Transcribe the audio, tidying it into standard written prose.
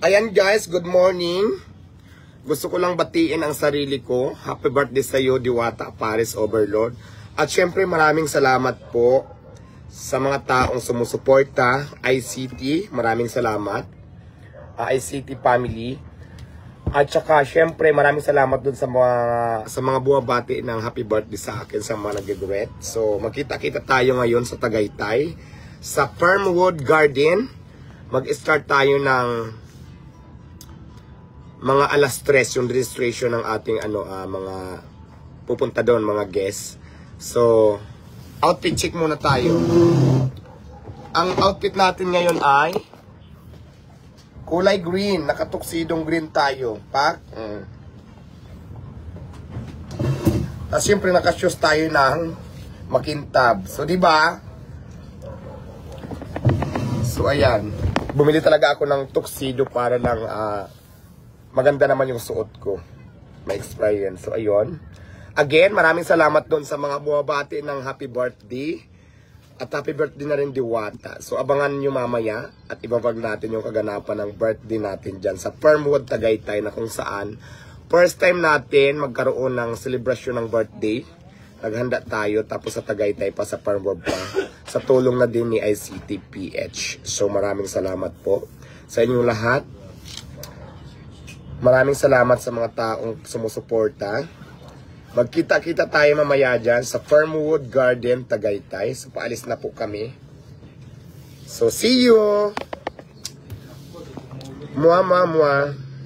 Ayan guys, good morning. Gusto ko lang batiin ang sarili ko. Happy birthday sa iyo, Diwata Paris Overlord. At syempre maraming salamat po sa mga taong sumusuporta. ICT, maraming salamat. ICT family. At saka syempre maraming salamat dun sa mga buwabati ng happy birthday sa akin, sa mga nag-regret. So magkita-kita tayo ngayon sa Tagaytay, sa Fernwood Garden. Mag-start tayo ng mga alas 3 yung registration ng ating mga pupunta doon, mga guests. So outfit check muna tayo. Ang outfit natin ngayon ay kulay green, nakatuksidong green tayo. Tapos siyempre nakashoes tayo ng makintab. So di ba? So ayan, bumili talaga ako ng tuxedo para lang maganda naman yung suot ko. May experience. So ayun. Again, maraming salamat doon sa mga bumabati ng happy birthday. At happy birthday na rin Diwata. So abangan nyo mamaya at ibabag natin yung kaganapan ng birthday natin dyan sa Fernwood Tagaytay, na kung saan first time natin magkaroon ng celebration ng birthday. Naghanda tayo, tapos sa Tagaytay pa, sa Fernwood pa, sa tulong na din ni ICT-PH. So maraming salamat po sa inyong lahat. Maraming salamat sa mga taong sumusuporta. Magkita-kita tayo mamaya dyan sa Fernwood Garden, Tagaytay. So, paalis na po kami. So, see you! Mua, mua, mua.